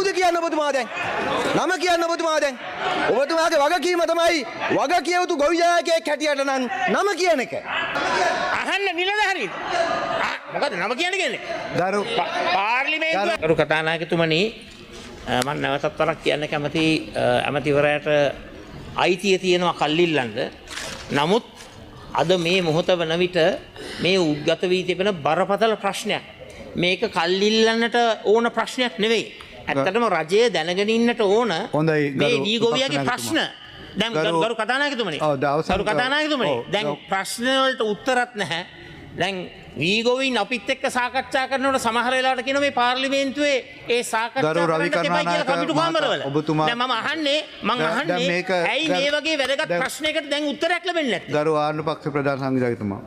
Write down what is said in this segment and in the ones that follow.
කවුද කියන්න ඔබතුමා දැන්? නම කියන්න ඔබතුමා දැන්. ඔබතුමාගේ වගකීම තමයි වග කියවතු ගොවිජායකයෙක් හැටියට නම් නම කියන එක. අහන්න නිලධාරීන්. මොකද නම කියන්නේ? ගරු පාර්ලිමේන්තුව ගරු කතානායකතුමනි මම නැවතත් වරක් කියන්න කැමති ඇමතිවරයාට අයිතිය තියෙනවා කල්ලිල්ලන්න. නමුත් අද මේ මොහොත වන විට මේ උද්ගත වී තිබෙන බරපතල ප්‍රශ්නයක්. මේක කල්ලිල්ලන්නට ඕන ප්‍රශ්නයක් නෙවෙයි. ඇත්තටම රජය දැනගෙන ඉන්නට ඕන මේ වී ගොවියාගේ ප්‍රශ්න. දැන් ගරු කතානායකතුමනි. ගරු කතානායකතුමනි. දැන් ප්‍රශ්න වලට උත්තරත් නැහැ. දැන් වී ගොවීන් අපිත් එක්ක සාකච්ඡා කරනකොට සමහර වෙලාවට කියන මේ පාර්ලිමේන්තුවේ ඒ සාකච්ඡා කරන්න දෙපයි කියලා කමිටු කාමරවල. දැන් මම අහන්නේ ඇයි මේ වගේ වැදගත් ප්‍රශ්නයකට දැන් උත්තරයක් ලැබෙන්නේ නැත්තේ? ගරු ආණ්ඩු පක්ෂ ප්‍රධාන සංවිධායකතුමා.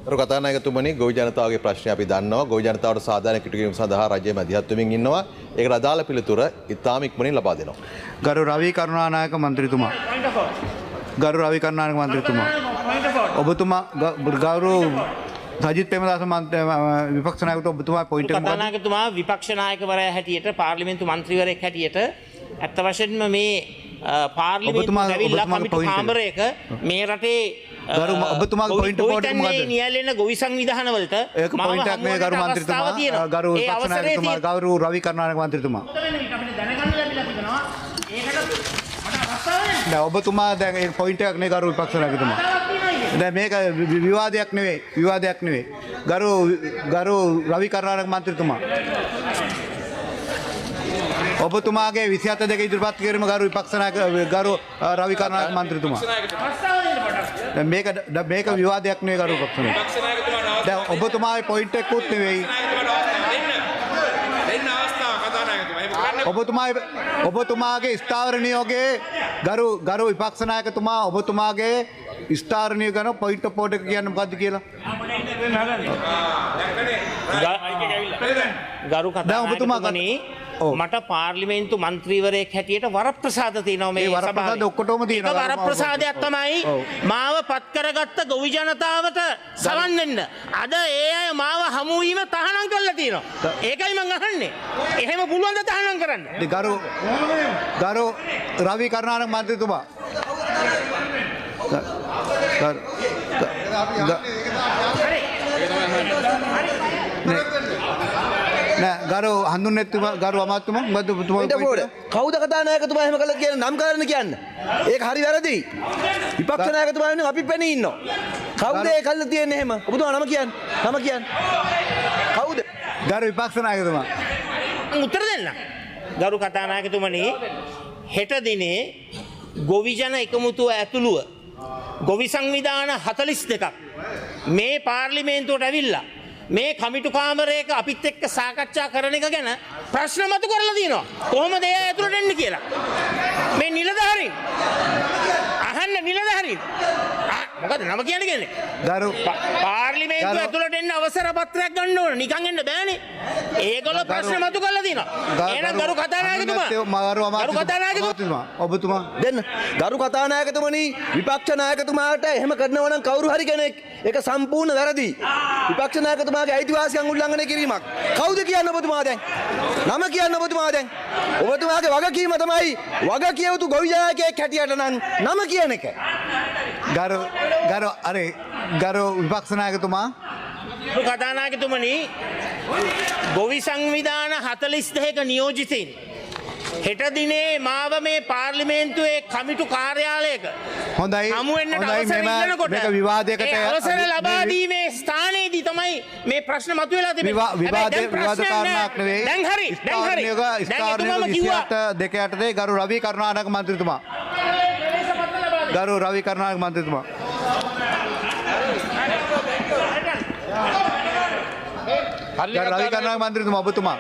ගරු කතානායකතුමනි ගොවි ජනතාවගේ ප්‍රශ්නය අපි දන්නවා. ගොවි ජනතාවට සාධාරණ කිටු කිරීම සඳහා රජය මැදිහත් වෙමින් ඉන්නවා. ඒකට අදාළ පිළිතුර ඉතාම ඉක්මනින් ලබා දෙනවා. ගරු රවී කරුණානායක මන්ත්‍රීතුමා. ගරු රවී කරුණානායක මන්ත්‍රීතුමා. ඔබතුමා ගෞරව සජිත් ප්‍රේමදාස විපක්ෂ නායකතුමා ඔබතුමා පොයින්ට් එක මොකක්ද? කතානායකතුමා විපක්ෂ නායකවරයා හැටියට පාර්ලිමේන්තු මන්ත්‍රීවරයෙක් හැටියට ඇත්ත වශයෙන්ම මේ පාර්ලිමේන්තුවට ඇවිල්ලා කමිටු කාමරයක මේ රටේ ඔබතුමාගේ පොයින්ට් පොඩි මොකද්ද? නියැලෙන ගොවි සංවිධාන වලට ඒක පොයින්ට් එකක් නේ ගරු මන්ත්‍රීතුමා. ගරු විපක්ෂ නායකතුමා ගෞරව රවී කරුණානායක මන්ත්‍රීතුමා. දැන් ඔබතුමා දැන් ඒ පොයින්ට් එකක් නේ ගරු විපක්ෂ නායකතුමා. දැන් මේක විවාදයක් නෙවෙයි. ගරු රවී කරුණානායක මන්ත්‍රීතුමා. ඔබතුමාගේ 27 දෙක ඉදිරිපත් කිරීම ගරු විපක්ෂ නායක ගරු රවී කරුණානායක මන්ත්‍රීතුමා. දැන් මේක විවාදයක් නෙවෙයි ගරු විපක්ෂ නායක. දැන් ඔබතුමාගේ පොයින්ට් එකකුත් නෙවෙයි. ඔබතුමාගේ ස්ථාවර නියෝගයේ ගරු විපක්ෂ නායකතුමා ඔබතුමාගේ ස්ථාවර නියෝග ගැන පොයින්ට් පොඩ් එක කියන්න මොකද්ද කියලා? ගරු කතානායකතුමනි මට පාර්ලිමේන්තු මන්ත්‍රීවරයෙක් හැටියට වරප්‍රසාද තියෙනවා මේ වරප්‍රසාද ඔක්කොටම තියෙනවා. වරප්‍රසාදයක් තමයි මාව පත් කරගත්ත ගොවි ජනතාවට සවන් දෙන්න. අද ඒ අය මාව හමු වීම තහනම් කරලා තියෙනවා. ඒකයි මම අහන්නේ. එහෙම පුළුවන් ද තහනම් කරන්න? ගරු රවී කරුණානායක මන්ත්‍රීතුමා. නෑ ගරු හඳුන්වන්නේ ගරු අමාත්‍යතුමා මොකද්ද ඔබතුමා කවුද කතානායකතුමා එහෙම කළා කියන නම් කරන්න කියන්න. ඒක හරි වැරදි. විපක්ෂ නායකතුමා වෙනුවෙන් අපි පෙනී ඉන්නවා. කවුද ඒ කළා තියන්නේ එහෙම? ඔබතුමා නම කියන්න. කවුද? ගරු විපක්ෂ නායකතුමා. උත්තර දෙන්න. ගරු කතානායකතුමනි හෙට දිනේ ගොවි ජන එකමුතුව ඇතුළුව ගොවි සංවිධාන 42ක් මේ පාර්ලිමේන්තුවට ඇවිල්ලා මේ කමිටු කාමරයක අපිත් එක්ක සාකච්ඡා කරන එක ගැන ප්‍රශ්න මතු කරලා තියෙනවා. කොහොමද ඒ ඇතුළට එන්න කියලා. මේ නිලධාරීන් අහන්න නිලධාරීන්. මොකද නම කියන්නේ? ගරු පාර්ලිමේන්තුව ඇතුළට එන්න අවසර පත්‍රයක් ගන්න ඕන. නිකන් එන්න බෑනේ. ඒගොල්ලෝ ප්‍රශ්න මතු කරලා තියෙනවා. එහෙනම් ගරු කතානායකතුමා ඔබතුමා දෙන්න. ගරු කතානායකතුමනි විපක්ෂ නායකතුමාට එහෙම කරනවා නම් කවුරු හරි කෙනෙක් ඒක සම්පූර්ණ වැරදි. විපක්ෂ නායකතුමාගේ අයිතිවාසිකම් උල්ලංඝනය කිරීමක්. කවුද කියන්න ඔබතුමා දැන්? නම කියන්න ඔබතුමා දැන්. ඔබතුමාගේ වගකීම තමයි වග කියවතු ගොවිජායකයෙක් හැටියට නම් නම කියන එක. ගරු විපක්ෂ නායකතුමා. කතානායකතුමනි ගොවි සංවිධාන 42ක නියෝජිතයින් හෙට දිනේ මාව මේ පාර්ලිමේන්තුවේ කමිටු කාර්යාලයක හොඳයි මේක විවාදයකට අවසර ලබා දීමේ ස්ථානයේදී තමයි මේ ප්‍රශ්න මතුවලා තිබෙන්නේ. විවාද කාරණාවක් නෙවෙයි. දැන් හරි. ස්ථානීය 27 දෙක යටතේ ගරු රවී කරුණානායක මන්ත්‍රීතුමා. ගරු රවී කරුණානායක මන්ත්‍රීතුමා. රවී කරුණානායක මන්ත්‍රීතුමා ඔබතුමා